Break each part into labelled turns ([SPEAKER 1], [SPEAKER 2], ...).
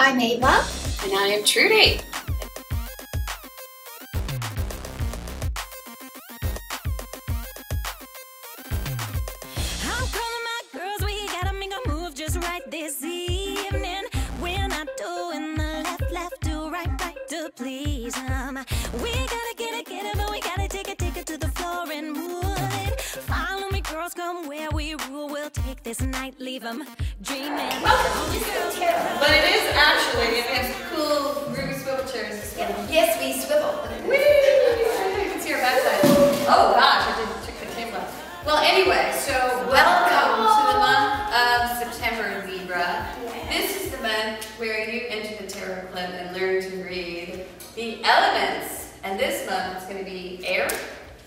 [SPEAKER 1] I'm Ava.
[SPEAKER 2] And I am Trudy.
[SPEAKER 3] I'm calling my girls, we gotta make a move just right this evening. We're not doing the left, do right, to please 'em. We gotta get it, but we gotta take it to the floor and move it. Follow me, girls, come where we rule. We'll take this night, leave 'em dreaming.
[SPEAKER 1] Welcome to the tarot.
[SPEAKER 2] But it is actually, we have some cool Ruby swivel chairs to swivel.
[SPEAKER 1] Yes, we swivel.
[SPEAKER 2] Whee! You can see our backside. Oh gosh, I just took the table off. Well, anyway, so welcome to the month of September, Libra. This is the month where you enter the tarot club and learn to read the elements. And this month it's going to be air.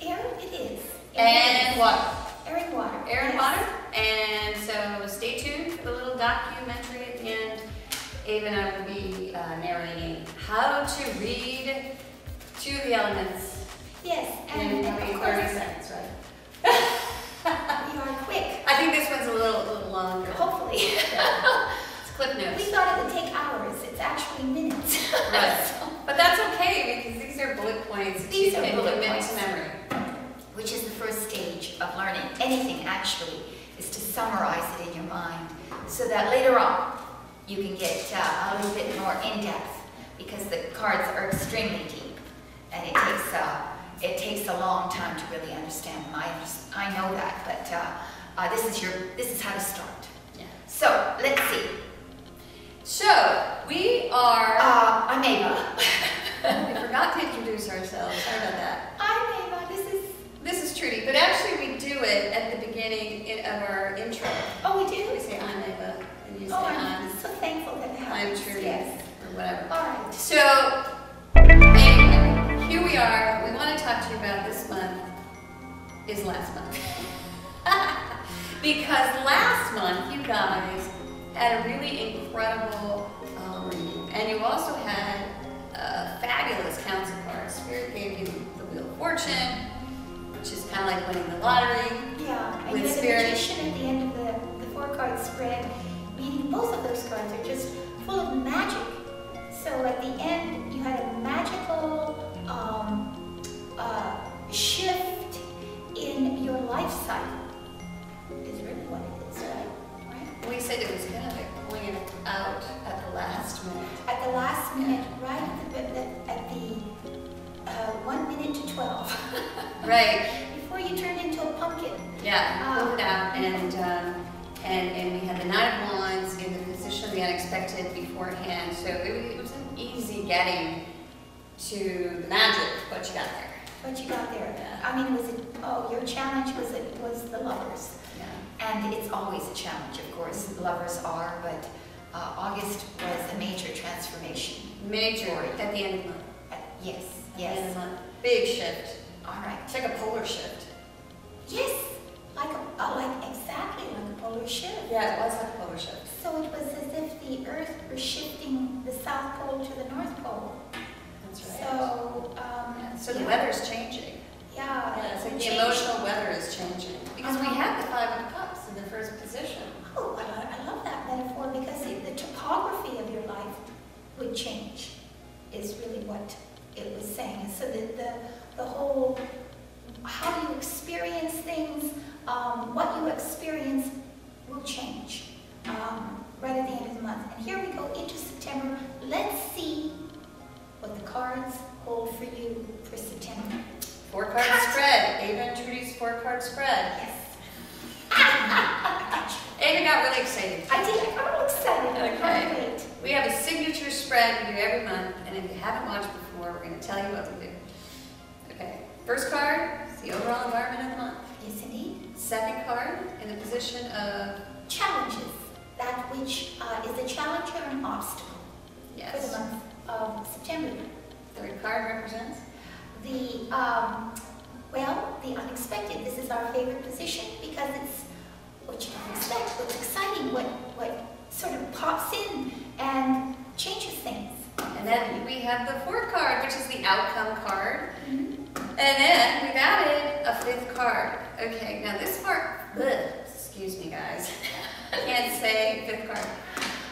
[SPEAKER 1] Air it is.
[SPEAKER 2] And water.
[SPEAKER 1] Air and water.
[SPEAKER 2] Air and water. And so stay tuned for the little documentary at the end. Ava and I will be narrating how to read to the elements
[SPEAKER 1] Yes,
[SPEAKER 2] in
[SPEAKER 1] and
[SPEAKER 2] maybe
[SPEAKER 1] of
[SPEAKER 2] 30
[SPEAKER 1] course,
[SPEAKER 2] seconds, right?
[SPEAKER 1] we are quick.
[SPEAKER 2] I think this one's a little longer.
[SPEAKER 1] Hopefully.
[SPEAKER 2] It's clip
[SPEAKER 1] We
[SPEAKER 2] notes.
[SPEAKER 1] thought it would take hours. It's actually minutes.
[SPEAKER 2] Right.
[SPEAKER 1] So,
[SPEAKER 2] But that's okay because these are bullet points that
[SPEAKER 1] These
[SPEAKER 2] you
[SPEAKER 1] are
[SPEAKER 2] can
[SPEAKER 1] bullet
[SPEAKER 2] commit
[SPEAKER 1] points.
[SPEAKER 2] to memory.
[SPEAKER 1] which is the first stage of learning anything actually, is to summarize it in your mind so that later on you can get a little bit more in-depth, because the cards are extremely deep and it takes a long time to really understand them. I know that, but this is how to start.
[SPEAKER 2] Yeah.
[SPEAKER 1] So let's see.
[SPEAKER 2] So we are.
[SPEAKER 1] I'm Ava.
[SPEAKER 2] We forgot to introduce ourselves. Sorry about that.
[SPEAKER 1] I'm Ava.
[SPEAKER 2] This is Trudy, but actually we do it at the beginning of our intro.
[SPEAKER 1] Oh, we do?
[SPEAKER 2] We say I'm Ava, and you say
[SPEAKER 1] Oh,
[SPEAKER 2] I'm
[SPEAKER 1] I'm so thankful that it
[SPEAKER 2] I'm
[SPEAKER 1] happens.
[SPEAKER 2] Trudy,
[SPEAKER 1] Yes.
[SPEAKER 2] or whatever.
[SPEAKER 1] All right.
[SPEAKER 2] So anyway, here we are. What we want to talk to you about this month is last month. Because last month you guys had a really incredible reading, and you also had a fabulous council card. Spirit gave you the Wheel of Fortune, which is kind of like winning the lottery.
[SPEAKER 1] Yeah, and
[SPEAKER 2] With
[SPEAKER 1] you had the
[SPEAKER 2] spirit.
[SPEAKER 1] magician at the end of the four-card spread, meaning both of those cards are just full of magic. So at the end, you had a magical shift in your life cycle, is really what it is, right?
[SPEAKER 2] We said it was kind of like pulling it out at the last minute.
[SPEAKER 1] At the last minute, right at the 1 minute to 12.
[SPEAKER 2] Right.
[SPEAKER 1] Before you turned into a pumpkin.
[SPEAKER 2] Yeah, pulled it out, and we had the Knight of Wands in the position of the unexpected beforehand, so it was an easy getting to the magic, but you got there.
[SPEAKER 1] What you got there?
[SPEAKER 2] Yeah.
[SPEAKER 1] I mean, your challenge was the lovers.
[SPEAKER 2] Yeah.
[SPEAKER 1] And it's always a challenge, of course. Lovers are, but August was a major transformation.
[SPEAKER 2] Major
[SPEAKER 1] For it.
[SPEAKER 2] at the end of the month.
[SPEAKER 1] Yes,
[SPEAKER 2] At the end of
[SPEAKER 1] yes.
[SPEAKER 2] the month. Big shift.
[SPEAKER 1] All right.
[SPEAKER 2] It's like a polar shift.
[SPEAKER 1] Yes, like exactly like a polar shift.
[SPEAKER 2] Yeah, it was like a polar shift.
[SPEAKER 1] So it was as if the Earth were shifting the South Pole to the North Pole.
[SPEAKER 2] That's right.
[SPEAKER 1] So,
[SPEAKER 2] Yeah, so the
[SPEAKER 1] yeah.
[SPEAKER 2] weather's changing.
[SPEAKER 1] Yeah,
[SPEAKER 2] Yeah, it's like the
[SPEAKER 1] change.
[SPEAKER 2] emotional weather is changing. Because we had the Five of Cups in the first position.
[SPEAKER 1] Oh, I love that metaphor, because the topography of your life would change, is really what it was saying. And so the whole, how you experience things, what you experience will change right at the end of the month. And here we go into September. Let's see what the cards hold for you for September.
[SPEAKER 2] 4-card spread. Ava and Trudy's 4-card spread.
[SPEAKER 1] Yes.
[SPEAKER 2] Ava got really excited.
[SPEAKER 1] I did. I got all excited. I
[SPEAKER 2] Okay.
[SPEAKER 1] can't wait.
[SPEAKER 2] We have a signature spread we do every month, and if you haven't watched before, we're going to tell you what to do. Okay, first card is the overall environment of the month.
[SPEAKER 1] Yes, indeed.
[SPEAKER 2] Second card in the position of
[SPEAKER 1] Challenges. That which is a challenge or an obstacle for the
[SPEAKER 2] yes.
[SPEAKER 1] month of September.
[SPEAKER 2] Third card represents
[SPEAKER 1] The, the unexpected. This is our favorite position because it's what you don't expect, what's exciting, what sort of pops in and changes things.
[SPEAKER 2] And then we have the 4th card, which is the outcome card.
[SPEAKER 1] Mhm.
[SPEAKER 2] And then we've added a 5th card. Okay, now this part, excuse me guys, I can't say 5th card.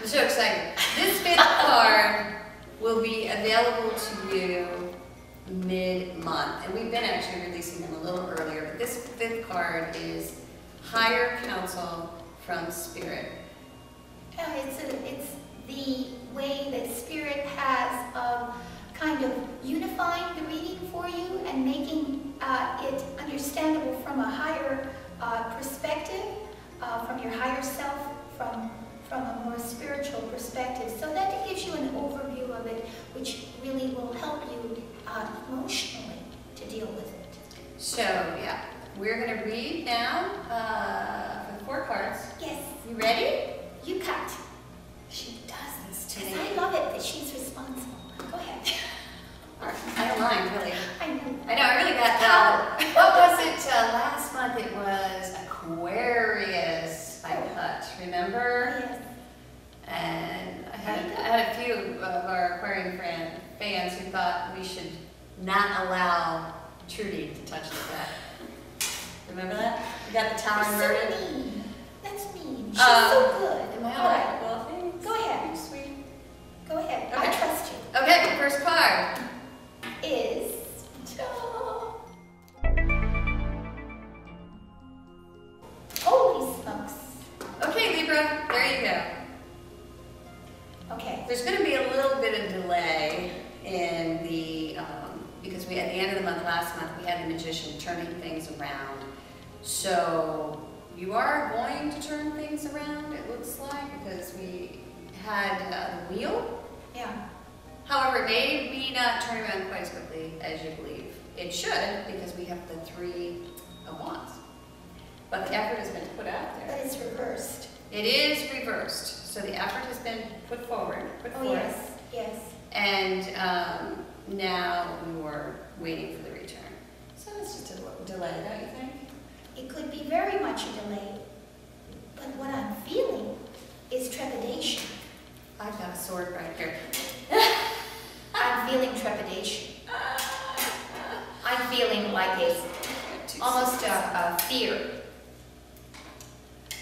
[SPEAKER 2] I'm so excited. This fifth card will be available to you mid-month, and we've been actually releasing them a little earlier, but this fifth card is Higher Counsel from Spirit.
[SPEAKER 1] It's the way that Spirit has of kind of unifying the reading for you and making it understandable from a higher perspective, from your higher self, from a more spiritual perspective. So that gives you an overview of it, which really will help you emotionally to deal with it.
[SPEAKER 2] So, yeah, we're going to read now for 4 cards.
[SPEAKER 1] Yes.
[SPEAKER 2] You ready?
[SPEAKER 1] You cut.
[SPEAKER 2] She does this to
[SPEAKER 1] Because
[SPEAKER 2] me.
[SPEAKER 1] I love it that she's responsible. Go ahead.
[SPEAKER 2] I don't mind, really.
[SPEAKER 1] I know.
[SPEAKER 2] I really got that. What was it last month? It was Aquarius I cut, remember?
[SPEAKER 1] Yes.
[SPEAKER 2] And I had a few of our aquarium fans who thought we should not allow Trudy to touch that. Remember that? You got the tower inverted?
[SPEAKER 1] That's so mean. That's mean. She's so good.
[SPEAKER 2] Am I
[SPEAKER 1] All right.
[SPEAKER 2] Well, thanks.
[SPEAKER 1] Go ahead.
[SPEAKER 2] You're sweet.
[SPEAKER 1] Go ahead.
[SPEAKER 2] Okay.
[SPEAKER 1] I trust you.
[SPEAKER 2] Okay, first card.
[SPEAKER 1] Is holy smokes.
[SPEAKER 2] Okay, Libra, there you go.
[SPEAKER 1] Okay.
[SPEAKER 2] There's going to be a little bit of delay in the, because we, at the end of the month, last month, we had the Magician turning things around. So you are going to turn things around, it looks like, because we had the wheel.
[SPEAKER 1] Yeah.
[SPEAKER 2] However, it may not turn around quite as quickly as you believe. It should, because we have the 3 of Wands. But the effort has been put out there.
[SPEAKER 1] But it's reversed.
[SPEAKER 2] It is reversed. So the effort has been put forward.
[SPEAKER 1] Yes. Yes.
[SPEAKER 2] And now you're waiting for the return. So it's just a delay, don't you think?
[SPEAKER 1] It could be very much a delay. But what I'm feeling is trepidation.
[SPEAKER 2] I've got a sword right here.
[SPEAKER 1] I'm feeling trepidation. I'm feeling like almost a fear.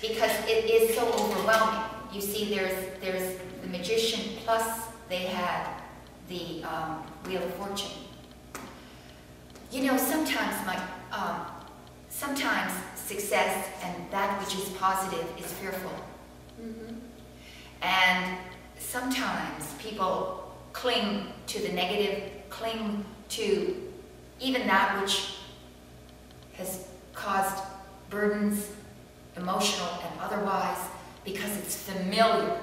[SPEAKER 1] Because it is so overwhelming. You see, there's the Magician, plus they had the Wheel of Fortune. You know, sometimes success and that which is positive is fearful.
[SPEAKER 2] Mm-hmm.
[SPEAKER 1] And sometimes people cling to the negative, cling to even that which has caused burdens, emotional and otherwise, because it's familiar.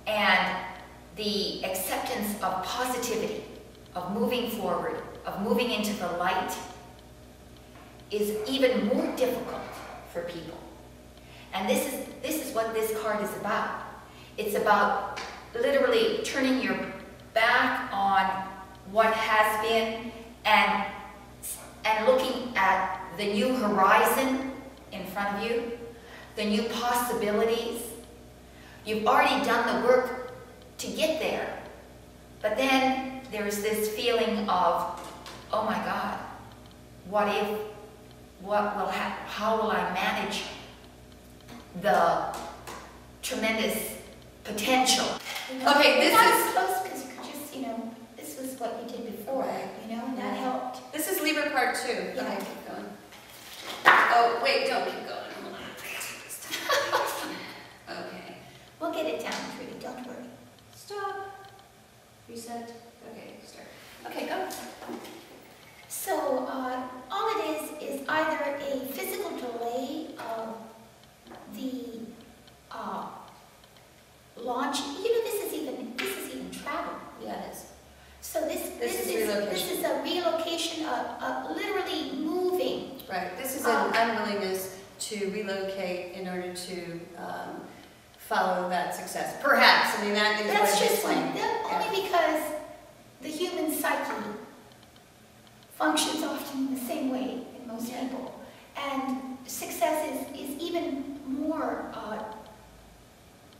[SPEAKER 1] And the acceptance of positivity, of moving forward, of moving into the light, is even more difficult for people. And this is what this card is about. It's about literally turning your back on what has been and looking at the new horizon in front of you, the new possibilities. You've already done the work to get there, but then there's this feeling of, oh my God, what if, how will I manage the tremendous potential?
[SPEAKER 2] Okay, this is
[SPEAKER 1] close because you could just, this was what you did before, and that helped.
[SPEAKER 2] This is Libra part 2.
[SPEAKER 1] Yeah.
[SPEAKER 2] Okay, keep going. Oh, wait, don't keep going. Okay.
[SPEAKER 1] We'll get it down, Trudy, don't worry.
[SPEAKER 2] Stop. Reset. Okay, start. Okay, go.
[SPEAKER 1] So, all it is either a physical delay of the launch. This is even travel.
[SPEAKER 2] Yeah, it is.
[SPEAKER 1] So this
[SPEAKER 2] is relocation.
[SPEAKER 1] This is a relocation of literally moving.
[SPEAKER 2] Right. This is an unwillingness to relocate in order to follow that success. Perhaps. I mean, that is
[SPEAKER 1] That's
[SPEAKER 2] what it's
[SPEAKER 1] just
[SPEAKER 2] saying.
[SPEAKER 1] only because the human psyche functions often in the same way in most people. And success is even more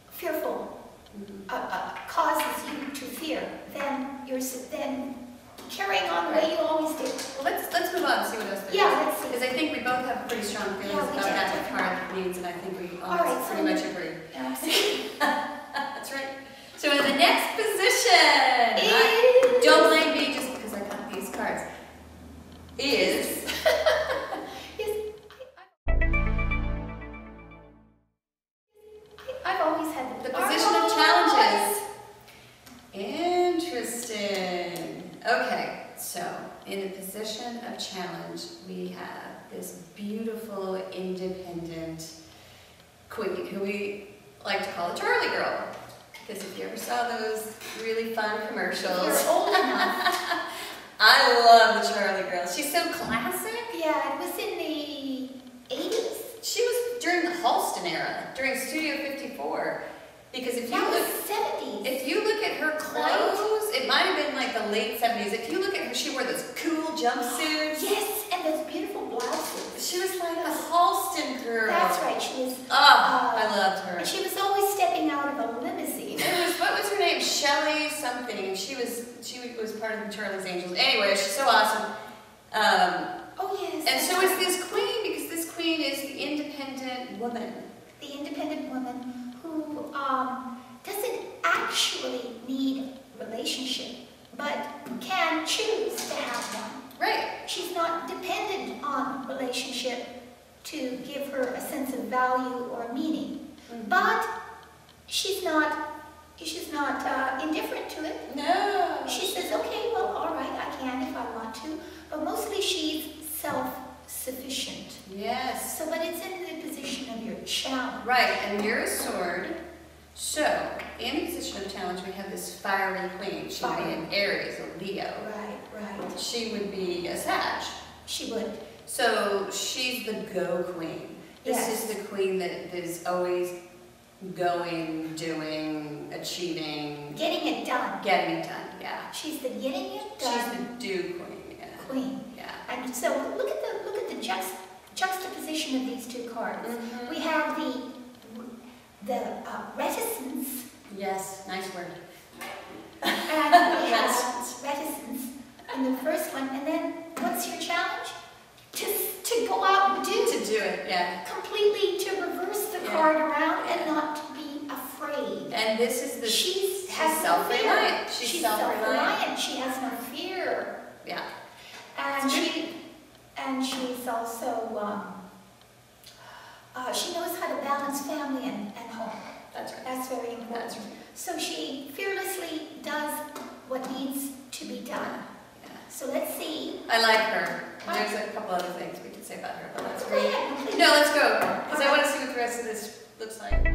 [SPEAKER 1] fearful, causes you to fear than carrying on the way you always did.
[SPEAKER 2] Well, let's move on and see what else there is.
[SPEAKER 1] Yeah, let's see.
[SPEAKER 2] Because I think we both have pretty strong feelings
[SPEAKER 1] Yeah, we
[SPEAKER 2] about
[SPEAKER 1] do.
[SPEAKER 2] that card needs, and I think we
[SPEAKER 1] All right,
[SPEAKER 2] almost pretty much agree.
[SPEAKER 1] Absolutely.
[SPEAKER 2] So in the next position, don't blame me just because I got these cards, is
[SPEAKER 1] I've always had
[SPEAKER 2] the position of challenges. Interesting. Okay, so in the position of challenge, we have this beautiful, independent queen who we like to call the Charlie Girl. Because if you ever saw those really fun commercials,
[SPEAKER 1] You're old enough.
[SPEAKER 2] I love the Charlie Girl. She's so classic.
[SPEAKER 1] Yeah, it was in the 80s.
[SPEAKER 2] She was during the Halston era, during Studio 54. Because if you
[SPEAKER 1] That was
[SPEAKER 2] look,
[SPEAKER 1] 70s.
[SPEAKER 2] if you look at her clothes, it might have been like the late 70s. If you look at her, she wore those cool jumpsuits.
[SPEAKER 1] Yes, and those beautiful blouses.
[SPEAKER 2] She was like the Halston girl.
[SPEAKER 1] That's right, she was.
[SPEAKER 2] I loved her.
[SPEAKER 1] And she was always stepping out of a limousine.
[SPEAKER 2] What was her name? Shelley something. And she was part of the Charlie's Angels. Anyway, she's so awesome.
[SPEAKER 1] Oh yes.
[SPEAKER 2] And so is this queen, because this queen is the independent woman.
[SPEAKER 1] The independent woman who doesn't actually need relationship, but can choose to have one.
[SPEAKER 2] Right.
[SPEAKER 1] She's not dependent on relationship to give her a sense of value or meaning.
[SPEAKER 2] Mm-hmm.
[SPEAKER 1] But she's not indifferent to it.
[SPEAKER 2] No.
[SPEAKER 1] She says, okay, well, all right, I can if I want to. But mostly she's self-sufficient.
[SPEAKER 2] Yes.
[SPEAKER 1] So, but it's in the position of your challenge.
[SPEAKER 2] Right, and you're a sword. So, in the position of challenge, we have this fiery queen. She would be an Aries, a Leo.
[SPEAKER 1] Right.
[SPEAKER 2] She would be a Sag.
[SPEAKER 1] She would.
[SPEAKER 2] So, she's the go queen. This
[SPEAKER 1] Yes.
[SPEAKER 2] is the queen that is always going, doing, achieving.
[SPEAKER 1] Getting it done.
[SPEAKER 2] Getting it done, yeah.
[SPEAKER 1] She's the getting it
[SPEAKER 2] She's
[SPEAKER 1] done
[SPEAKER 2] the do queen, yeah.
[SPEAKER 1] queen.
[SPEAKER 2] Yeah.
[SPEAKER 1] And so look at the juxtaposition of these two cards.
[SPEAKER 2] Mhm.
[SPEAKER 1] We have the reticence,
[SPEAKER 2] Yes, nice word.
[SPEAKER 1] and we have reticence in the first one. And then what's your challenge? To go out and do.
[SPEAKER 2] To do it, yeah.
[SPEAKER 1] Completely to reverse the card around and not to be afraid.
[SPEAKER 2] And this is the...
[SPEAKER 1] She's
[SPEAKER 2] self-reliant.
[SPEAKER 1] She's self-reliant. She has no fear.
[SPEAKER 2] Yeah.
[SPEAKER 1] And she's also, she knows how to balance family and home.
[SPEAKER 2] That's right.
[SPEAKER 1] That's very important.
[SPEAKER 2] That's right.
[SPEAKER 1] So she fearlessly does what needs to be done.
[SPEAKER 2] Yeah.
[SPEAKER 1] So let's see.
[SPEAKER 2] I like her. There's a couple other things we could say about her, but that's
[SPEAKER 1] Go
[SPEAKER 2] great.
[SPEAKER 1] ahead, please.
[SPEAKER 2] No, let's go, because I want to see what the rest of this looks like.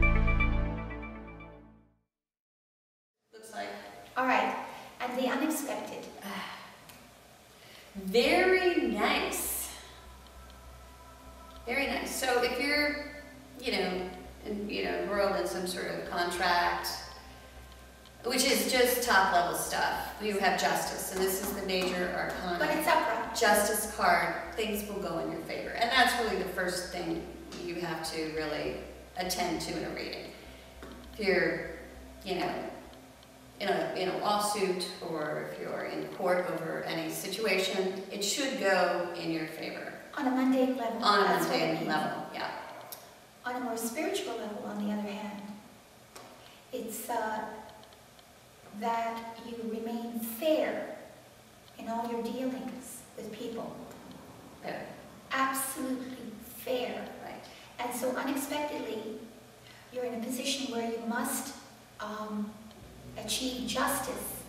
[SPEAKER 1] All right. And the unexpected.
[SPEAKER 2] Very nice. Very nice. So if you're, embroiled in some sort of contract, which is just top level stuff, you have justice, and this is the major arcana.
[SPEAKER 1] But it's upright.
[SPEAKER 2] Justice card, things will go in your favor. And that's really the first thing you have to really attend to in a reading. If you're, in a lawsuit, or if you're in court over any situation, it should go in your favor.
[SPEAKER 1] On a mundane level.
[SPEAKER 2] On a
[SPEAKER 1] that's what it
[SPEAKER 2] mundane
[SPEAKER 1] means.
[SPEAKER 2] level, yeah.
[SPEAKER 1] On a more spiritual level, on the other hand, it's that you remain fair in all your dealings with people.
[SPEAKER 2] Fair.
[SPEAKER 1] Absolutely fair.
[SPEAKER 2] Right.
[SPEAKER 1] And so unexpectedly, you're in a position where you must achieve justice.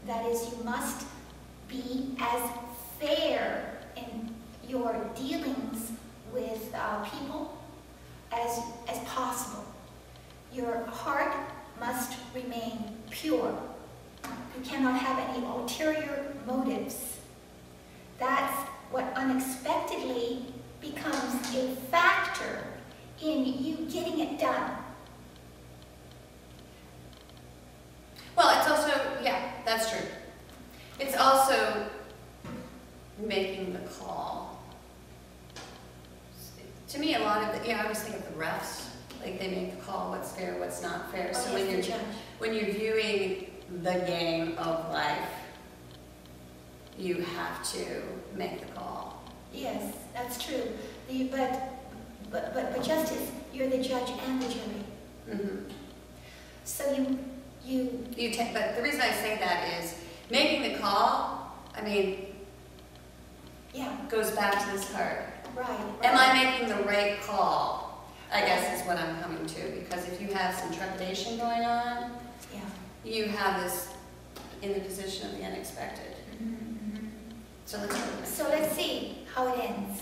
[SPEAKER 1] That is, you must be as fair in your dealings with people as possible. Your heart must remain pure. You cannot have any ulterior motives. That's what unexpectedly becomes a factor in you getting it done.
[SPEAKER 2] Well, it's also, yeah, that's true. It's also making the call. To me, a lot of I always think of the refs. Like, they make the call, what's fair, what's not fair. So when you're viewing the game of life, you have to make the call.
[SPEAKER 1] Yes, that's true. But justice, you're the judge and the jury.
[SPEAKER 2] Mm-hmm.
[SPEAKER 1] So
[SPEAKER 2] But the reason I say that is making the call, I mean,
[SPEAKER 1] yeah,
[SPEAKER 2] goes back to this card.
[SPEAKER 1] right.
[SPEAKER 2] Am I making the right call? I guess is what I'm coming to, because if you have some trepidation going on,
[SPEAKER 1] Yeah.
[SPEAKER 2] you have this in the position of the unexpected.
[SPEAKER 1] Mm-hmm.
[SPEAKER 2] So
[SPEAKER 1] let's see how it ends.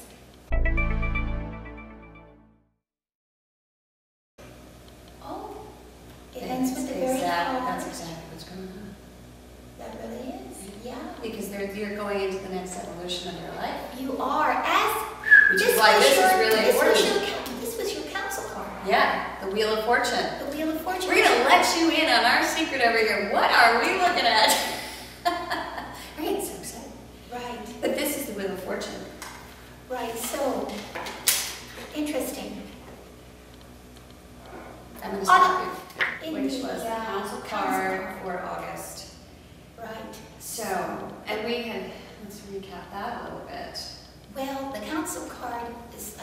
[SPEAKER 1] Oh, it ends with the very card.
[SPEAKER 2] That's exactly what's going on.
[SPEAKER 1] That really is, yeah.
[SPEAKER 2] Because you're going into the next evolution of your life.
[SPEAKER 1] You are,
[SPEAKER 2] Which is why this is really important.
[SPEAKER 1] This was your council card.
[SPEAKER 2] Yeah, the Wheel of Fortune.
[SPEAKER 1] The Wheel of Fortune.
[SPEAKER 2] We're going to let you in on our secret over here. What are we looking at? We're getting so excited.
[SPEAKER 1] Right.
[SPEAKER 2] But this is the Wheel of Fortune.
[SPEAKER 1] Right, so, interesting.
[SPEAKER 2] I'm going to stop you.
[SPEAKER 1] In
[SPEAKER 2] Which
[SPEAKER 1] the,
[SPEAKER 2] was the council card for August.
[SPEAKER 1] Right.
[SPEAKER 2] So, and we had, let's recap that a little bit.
[SPEAKER 1] Well, the council card is,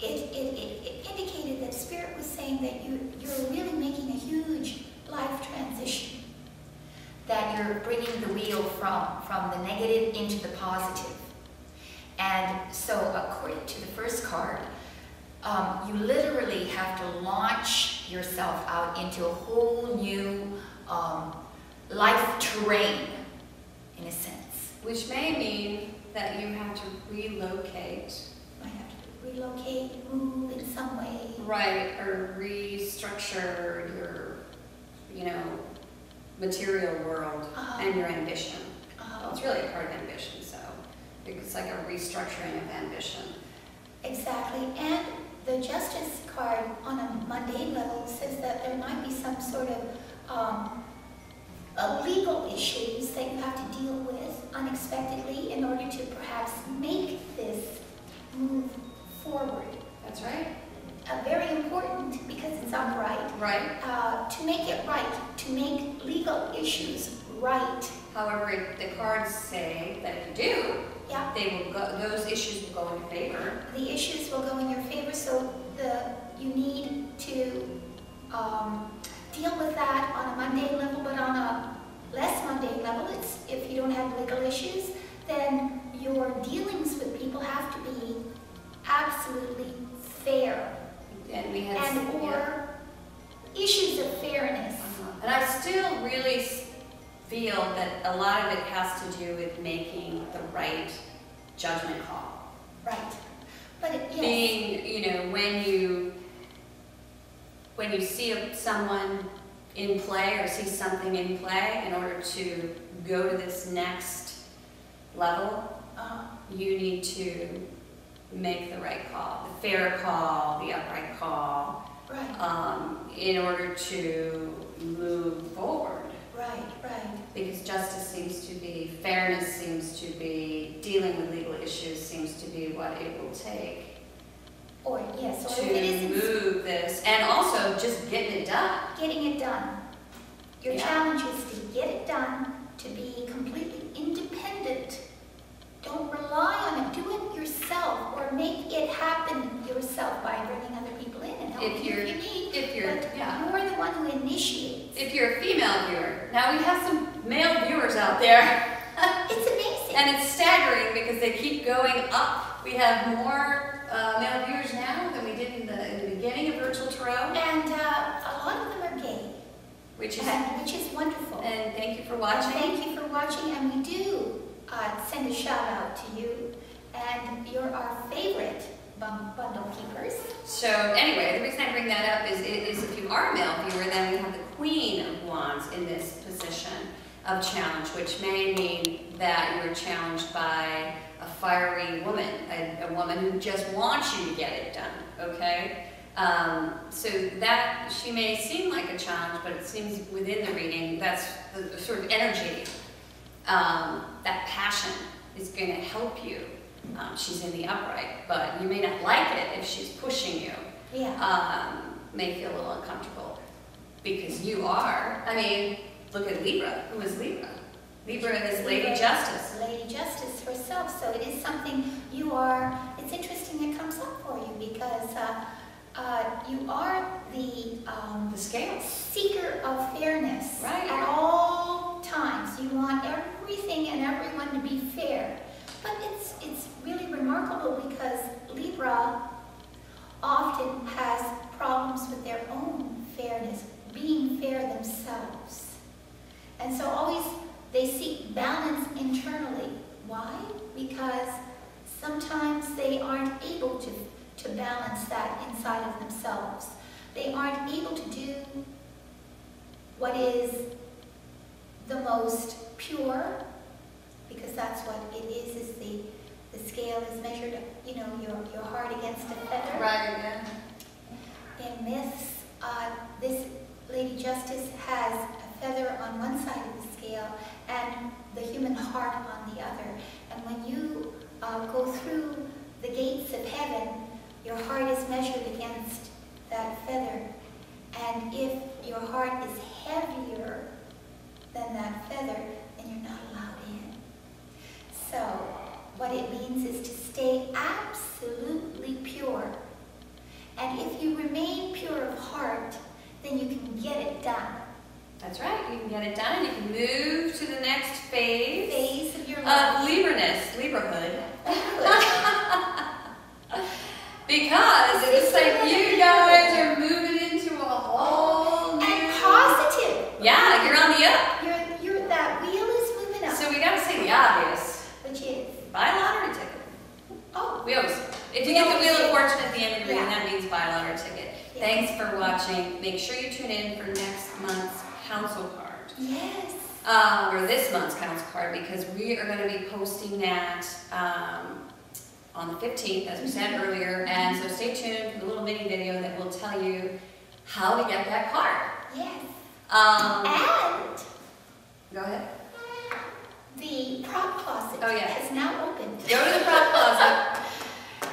[SPEAKER 1] it indicated that Spirit was saying that you're really making a huge life transition. That you're bringing the wheel from the negative into the positive. And so, according to the first card, you literally have to launch yourself out into a whole new life terrain, in a sense.
[SPEAKER 2] Which may mean that you have to relocate.
[SPEAKER 1] Might have to relocate, move in some way.
[SPEAKER 2] Right, or restructure your, material world and your ambition. Well, it's really a part of ambition, so it's like a restructuring of ambition.
[SPEAKER 1] Exactly, and the Justice card on a mundane level says that there might be some sort of legal issues that you have to deal with unexpectedly in order to perhaps make this move forward.
[SPEAKER 2] That's right.
[SPEAKER 1] Very important because it's upright.
[SPEAKER 2] Right.
[SPEAKER 1] To make it right, to make legal issues right.
[SPEAKER 2] However, the cards say that if you do,
[SPEAKER 1] yeah,
[SPEAKER 2] those issues will go in your favor.
[SPEAKER 1] The issues will go in your favor, so you need to deal with that on a mundane level, but on a less mundane level, it's if you don't have legal issues, then your dealings with people have to be absolutely fair.
[SPEAKER 2] And we had
[SPEAKER 1] or issues of fairness.
[SPEAKER 2] And I still really feel that a lot of it has to do with making the right judgment call.
[SPEAKER 1] Right. But yes.
[SPEAKER 2] Being, when you see someone in play or see something in play, in order to go to this next level, you need to make the right call, the fair call, the upright call,
[SPEAKER 1] right.
[SPEAKER 2] In order to move forward.
[SPEAKER 1] Right, right.
[SPEAKER 2] Because justice seems to be, fairness seems to be, dealing with legal issues seems to be what it will take.
[SPEAKER 1] Or, yes, or
[SPEAKER 2] to
[SPEAKER 1] if it isn't
[SPEAKER 2] move this, and also just getting it done.
[SPEAKER 1] Getting it done. Your challenge is to get it done, to be completely independent. Don't rely on it. Do it yourself, or make it happen yourself by bringing other people in and helping you if you need. You're the one who initiates.
[SPEAKER 2] If you're a female viewer, now we have some male viewers out there.
[SPEAKER 1] It's amazing.
[SPEAKER 2] And it's staggering because they keep going up. We have more male viewers now than we did in the beginning of Virtual Tarot.
[SPEAKER 1] And a lot of them are gay.
[SPEAKER 2] Which
[SPEAKER 1] is wonderful.
[SPEAKER 2] And thank you for watching.
[SPEAKER 1] And thank you for watching, and we do send a shout out to you. And you're our favorite bundle keepers.
[SPEAKER 2] So anyway, the reason I bring that up is if you are a male viewer, then we have the Queen of Wands in this position of challenge, which may mean that you're challenged by a fiery woman, a woman who just wants you to get it done, okay? So that, she may seem like a challenge, but it seems within the reading, that's the sort of energy, that passion is going to help you. She's in the upright, but you may not like it if she's pushing you.
[SPEAKER 1] Yeah.
[SPEAKER 2] May feel a little uncomfortable because you are. I mean, look at Libra. Who is Libra? Libra is Lady Justice.
[SPEAKER 1] Lady Justice herself. So it is something you are. It's interesting it comes up for you because You are the
[SPEAKER 2] scale.
[SPEAKER 1] seeker of fairness.
[SPEAKER 2] Right.
[SPEAKER 1] At all times. You want everything and everyone to be fair. But it's really remarkable because Libra often has problems with their own fairness, being fair themselves. And so always they seek balance internally. Why? Because sometimes they aren't able to balance that inside of themselves. They aren't able to do what is the most pure, because that's what it is the scale is measured, you know, your heart against a feather.
[SPEAKER 2] Right, yeah.
[SPEAKER 1] In myths, this Lady Justice has a feather on one side of the scale and the human heart on the other. And when you go through the gates of heaven, your heart is measured against that feather. And if your heart is heavier than that feather, then you're not allowed in. So what it means is to stay absolutely pure. And if you remain pure of heart, then you can get it done.
[SPEAKER 2] That's right, you can get it done and you can move to the next phase
[SPEAKER 1] Of your life.
[SPEAKER 2] Libraness, Librahood. Because it looks like you guys are moving into a whole new...
[SPEAKER 1] And positive.
[SPEAKER 2] Yeah, you're on the up.
[SPEAKER 1] You're that wheel is moving up.
[SPEAKER 2] So we gotta say the obvious.
[SPEAKER 1] Which is?
[SPEAKER 2] Buy a lottery ticket.
[SPEAKER 1] Oh.
[SPEAKER 2] We always, if you get the Wheel of Fortune at the end of the reading, that means buy a lottery ticket.
[SPEAKER 1] Yeah.
[SPEAKER 2] Thanks for watching. Make sure you tune in for next month's council card.
[SPEAKER 1] Yes.
[SPEAKER 2] Or this month's council card, because we are going to be posting that on the 15th, as we said earlier. And so stay tuned for the little mini video that will tell you how to get that card.
[SPEAKER 1] Yes.
[SPEAKER 2] And go ahead.
[SPEAKER 1] The prop closet
[SPEAKER 2] Oh, yeah.
[SPEAKER 1] has now opened.
[SPEAKER 2] Go to the prop closet.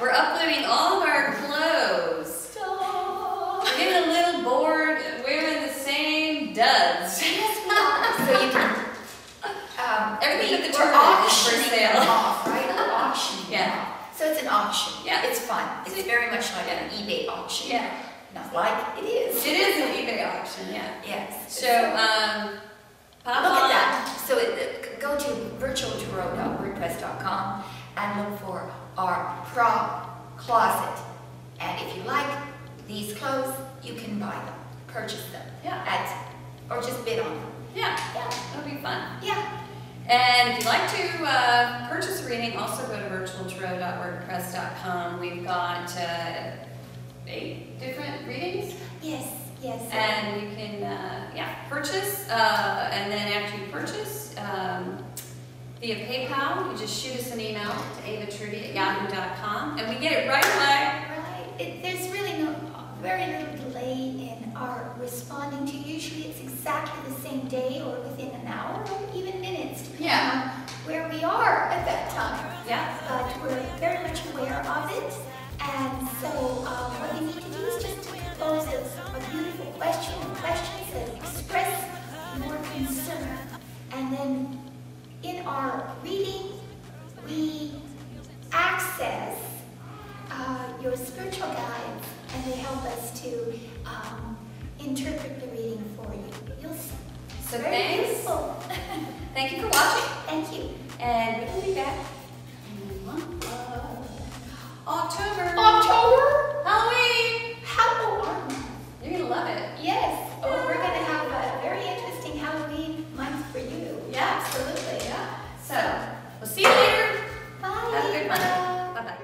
[SPEAKER 2] We're uploading all of our clothes.
[SPEAKER 1] Stop.
[SPEAKER 2] We're getting a little bored wearing the same duds.
[SPEAKER 1] Yes, we are. So you can.
[SPEAKER 2] Everything at the
[SPEAKER 1] we're
[SPEAKER 2] tournament is for
[SPEAKER 1] auctioning
[SPEAKER 2] sale.
[SPEAKER 1] them off, right? We're auctioning.
[SPEAKER 2] Yeah.
[SPEAKER 1] them off. So it's an auction.
[SPEAKER 2] Yeah.
[SPEAKER 1] It's fun. It's very much like an eBay auction.
[SPEAKER 2] Yeah.
[SPEAKER 1] Not like it is.
[SPEAKER 2] It is an eBay auction, yeah.
[SPEAKER 1] Yes.
[SPEAKER 2] So, pop
[SPEAKER 1] look
[SPEAKER 2] on.
[SPEAKER 1] at that. So go to virtualtarot.wordpress.com and look for our prop closet. And if you like these clothes, you can buy them, purchase them.
[SPEAKER 2] Yeah.
[SPEAKER 1] Or just bid on them.
[SPEAKER 2] Yeah.
[SPEAKER 1] Yeah.
[SPEAKER 2] That'll be fun.
[SPEAKER 1] Yeah.
[SPEAKER 2] And if you'd like to purchase a reading, also go to virtualtarot.wordpress.com. We've got 8 different readings.
[SPEAKER 1] Yes. Yes.
[SPEAKER 2] And you can, purchase. And then after you purchase, via PayPal, you just shoot us an email to avatrudy@yahoo.com, and we get it right away.
[SPEAKER 1] Right. There's really very little delay in our responding to you. Usually it's exactly the same day or within an hour or even minutes, depending on where we are at that time.
[SPEAKER 2] Yeah.
[SPEAKER 1] But we're very much aware of it. And so what you need to do is just pose a beautiful question or questions that express your concern. And then in our reading, we access your spiritual guides, and they help us to interpret the reading for you. You'll see.
[SPEAKER 2] So
[SPEAKER 1] Very
[SPEAKER 2] thanks.
[SPEAKER 1] beautiful.
[SPEAKER 2] Thank you for watching.
[SPEAKER 1] Thank you.
[SPEAKER 2] And we will be back in the month of October.
[SPEAKER 1] October?
[SPEAKER 2] Halloween.
[SPEAKER 1] Halloween.
[SPEAKER 2] You're going to love it.
[SPEAKER 1] Yes. Oh, we're going to have a very interesting Halloween month for you.
[SPEAKER 2] Yeah.
[SPEAKER 1] Absolutely.
[SPEAKER 2] Yeah. So, we'll see you later.
[SPEAKER 1] Bye.
[SPEAKER 2] Have a good month. Bye-bye.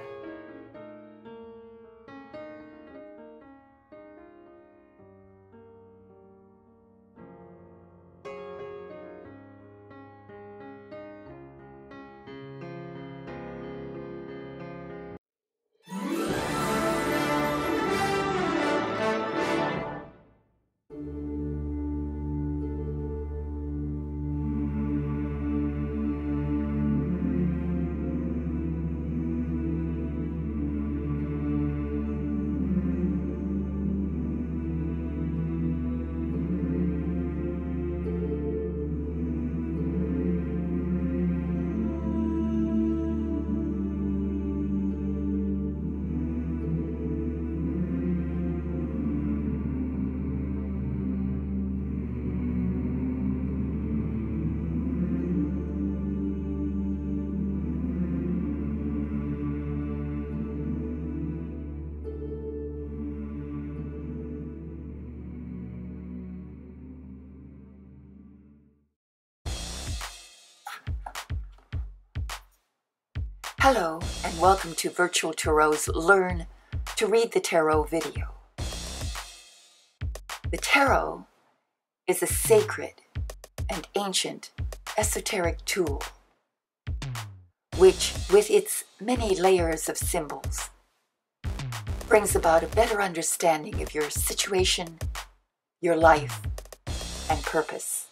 [SPEAKER 4] Hello and welcome to Virtual Tarot's Learn to Read the Tarot video. The tarot is a sacred and ancient esoteric tool which, with its many layers of symbols, brings about a better understanding of your situation, your life, and purpose.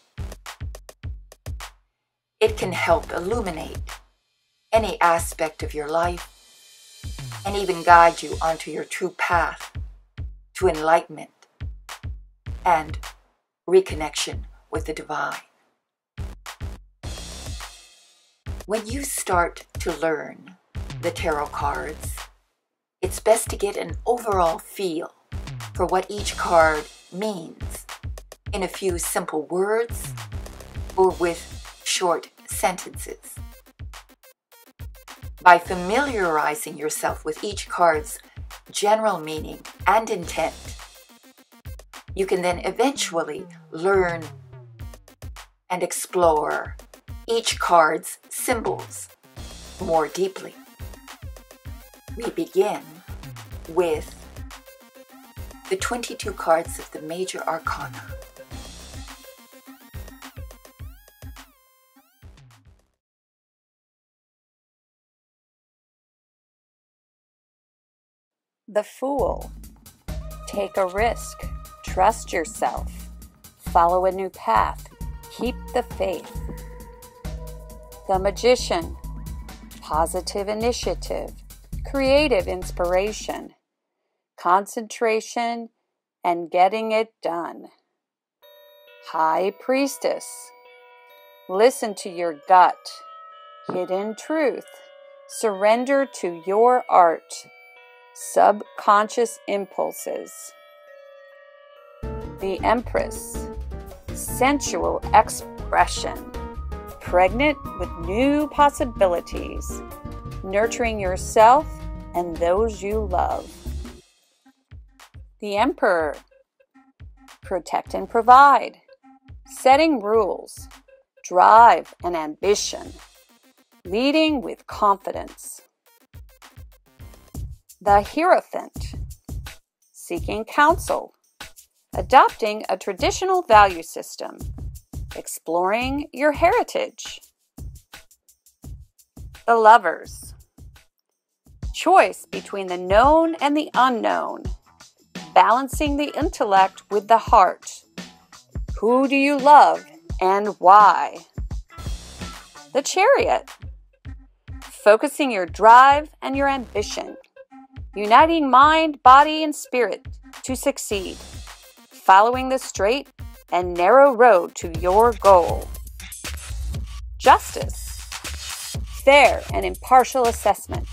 [SPEAKER 4] It can help illuminate any aspect of your life and even guide you onto your true path to enlightenment and reconnection with the divine. When you start to learn the tarot cards, it's best to get an overall feel for what each card means in a few simple words or with short sentences. By familiarizing yourself with each card's general meaning and intent, you can then eventually learn and explore each card's symbols more deeply. We begin with the 22 cards of the Major Arcana.
[SPEAKER 5] The Fool. Take a risk. Trust yourself. Follow a new path. Keep the faith. The Magician. Positive initiative. Creative inspiration. Concentration and getting it done. High Priestess. Listen to your gut. Hidden truth. Surrender to your art. Subconscious impulses. The Empress. Sensual expression. Pregnant with new possibilities. Nurturing yourself and those you love. The Emperor. Protect and provide. Setting rules. Drive and ambition. Leading with confidence. The Hierophant. Seeking counsel. Adopting a traditional value system. Exploring your heritage. The Lovers. Choice between the known and the unknown. Balancing the intellect with the heart. Who do you love and why? The Chariot. Focusing your drive and your ambition. Uniting mind, body, and spirit to succeed. Following the straight and narrow road to your goal. Justice. Fair and impartial assessment.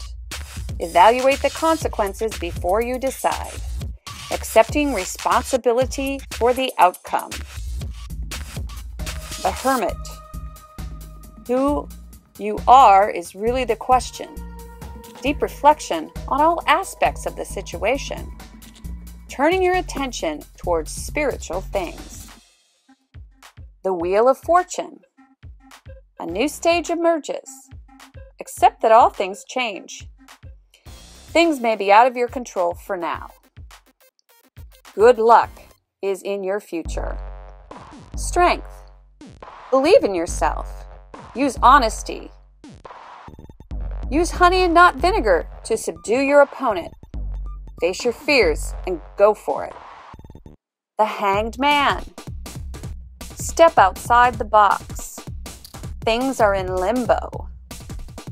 [SPEAKER 5] Evaluate the consequences before you decide. Accepting responsibility for the outcome. The Hermit. Who you are is really the question. Deep reflection on all aspects of the situation. Turning your attention towards spiritual things. The Wheel of Fortune. A new stage emerges. Accept that all things change. Things may be out of your control for now. Good luck is in your future. Strength. Believe in yourself. Use honesty. Use honey and not vinegar to subdue your opponent. Face your fears and go for it. The Hanged Man. Step outside the box. Things are in limbo.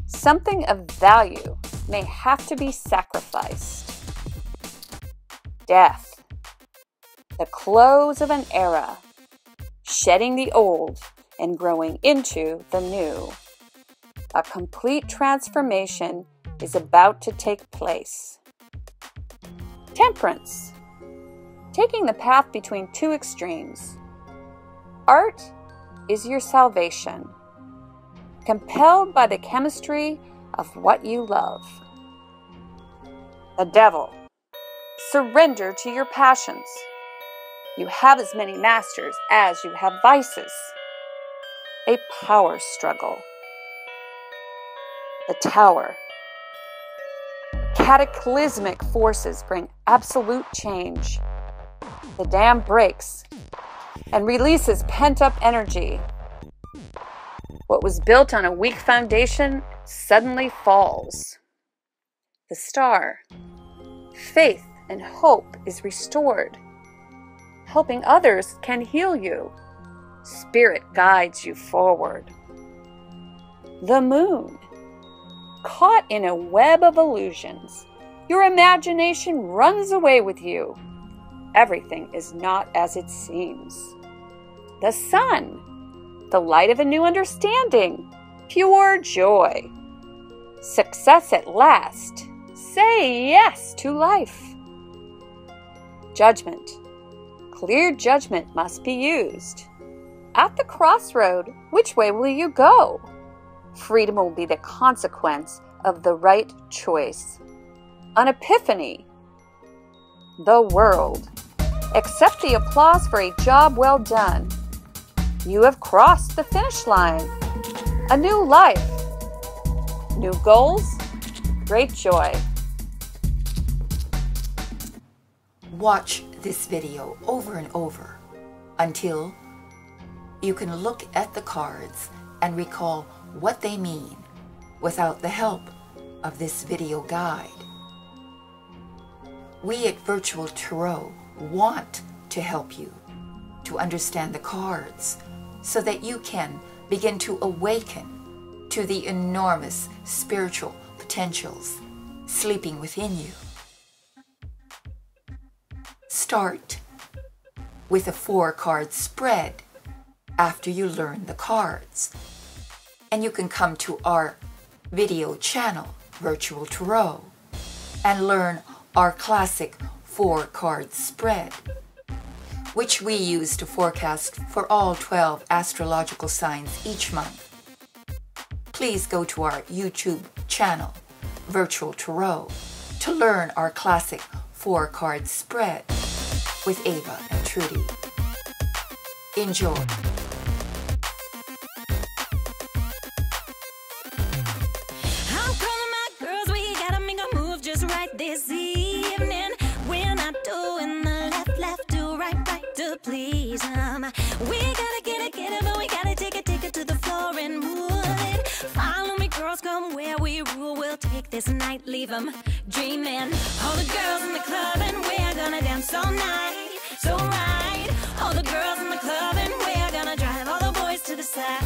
[SPEAKER 5] Something of value may have to be sacrificed. Death. The close of an era. Shedding the old and growing into the new. A complete transformation is about to take place. Temperance. Taking the path between two extremes. Art is your salvation. Compelled by the chemistry of what you love. The Devil. Surrender to your passions. You have as many masters as you have vices. A power struggle. The Tower. cataclysmic forces bring absolute change. The dam breaks and releases pent-up energy. What was built on a weak foundation suddenly falls. The star, faith and hope is restored. Helping others can heal you. Spirit guides you forward. The moon, caught in a web of illusions, your imagination runs away with you. Everything is not as it seems. The sun, the light of a new understanding, pure joy. Success at last. Say yes to life. Judgment. Clear judgment must be used. At the crossroad, which way will you go? Freedom will be the consequence of the right choice. An epiphany. The world. Accept the applause for a job well done. You have crossed the finish line. A new life. New goals. Great joy.
[SPEAKER 4] Watch this video over and over until you can look at the cards and recall what they mean without the help of this video guide. We at Virtual Tarot want to help you to understand the cards so that you can begin to awaken to the enormous spiritual potentials sleeping within you. Start with a 4-card spread after you learn the cards. And you can come to our video channel, Virtual Tarot, and learn our classic 4-card spread, which we use to forecast for all 12 astrological signs each month. Please go to our YouTube channel, Virtual Tarot, to learn our classic 4-card spread with Ava and Trudy. Enjoy.
[SPEAKER 3] I'm calling my girls, we gotta make a move just right this evening. We're not doing the left, do right to please 'em. We gotta get it, but we gotta take it to the floor and move it. Follow me, girls, come where we rule. We'll take this night, leave 'em dreaming. All the girls in the club and we're gonna dance all night. So right, all the girls in the club and we're gonna drive all the boys to the side.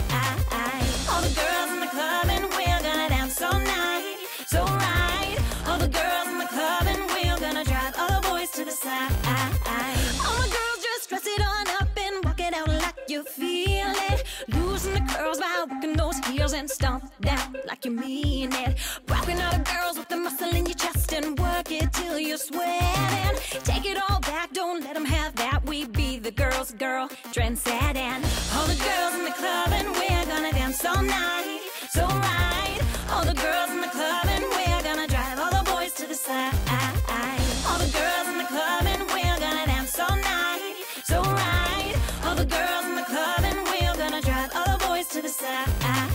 [SPEAKER 3] All the girls in the club and we're gonna dance all night. So right, all the girls in the club and we're gonna drive all the boys to the side. All my girls just dress it on up and walk it out like you feel it. Losing the curls by working those heels and stomp down like you mean it. Rocking all the girls with the muscle in your chest and work it till you're sweating. Take it all back, don't let them have that. We be the girls' girl, trendsetting. All the girls in the club and we're gonna dance all night. So right, all the girls in the club and we're gonna drive all the boys to the side. All the girls in the club and we're gonna dance all night. So right, all the girls in the club and we're gonna drive all the boys to the side. Come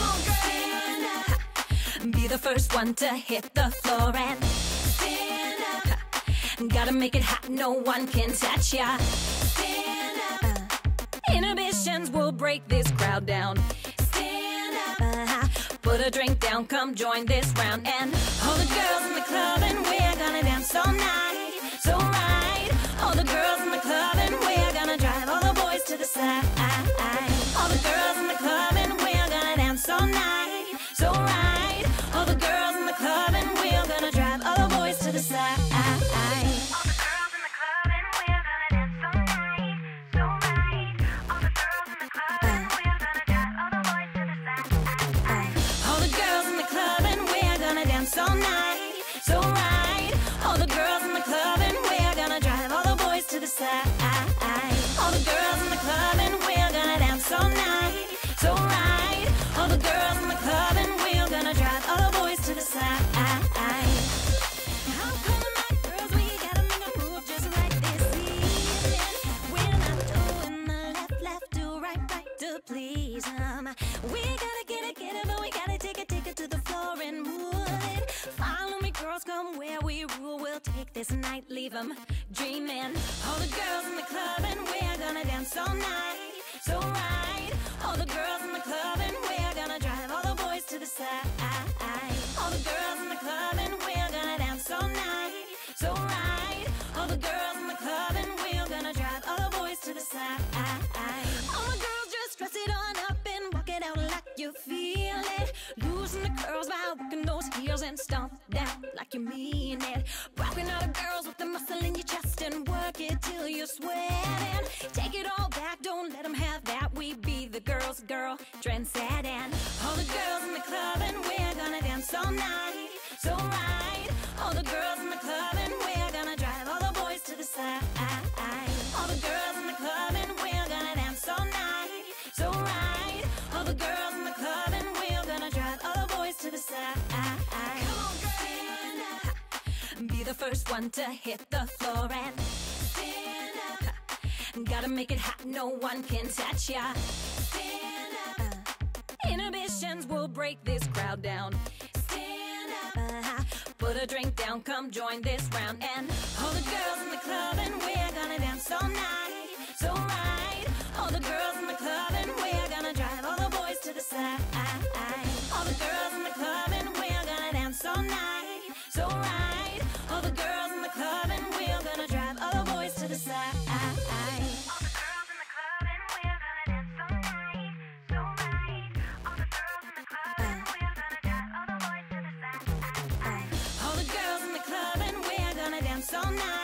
[SPEAKER 3] on, stand up. Be the first one to hit the floor and stand up. Gotta make it hot, no one can touch ya. Stand up. Inhibitions will break this crowd down. Stand up. Put a drink down, come join this round. And all the girls in the club and we're gonna dance all night. So right, all the girls in the club and we're gonna drive all the boys to the side. All the girls in the club and we're gonna dance all night. So right, all the girls in the club and we're gonna drive all the boys to the side. All night, so right. All the girls in the club and we're gonna drive all the boys to the side. All the girls in the club and we're gonna dance all night. So right. All the girls in the club and we're gonna drive all the boys to the side. I'm calling my girls. where we rule, we'll take this night, leave them dreaming. All the girls in the club and we're gonna dance all night, so right. All the girls in the club and we're gonna drive all the boys to the side. All the girls in the club and we're gonna dance all night, so right. All the girls in the club and we're gonna drive all the boys to the side. All the girls just dress it on up and walk it out like you feel it. Losing the curls by working those heels and stomp down like you mean it. Rocking all the girls with the muscle in your chest and work it till you're sweating. Take it all back, don't let them have that. We be the girls' girl, trendsetting. All the girls in the club and we're gonna dance all night, so right. All the girls in the club and we're gonna drive all the boys to the side. All the girls in the club and we're gonna dance all night, so right. All the girls in the club and we're gonna drive all the boys to the side. Come on, stand up. Be the first one to hit the floor and stand up. Gotta make it hot, no one can touch ya. Stand up. Inhibitions will break this crowd down. Stand up. Put a drink down, come join this round. And all the girls in the club and we're gonna dance all night, so right. All the girls in the club and we're gonna drive all the boys to the side. All the girls in the club and we're gonna dance all night, so right. All the girls in the club and we're gonna drive all the boys to the side. All the girls in the club and we're gonna dance all night, so right. All the girls in the club and we're gonna drive all the boys to the side. All the girls in the club and we're gonna dance all night.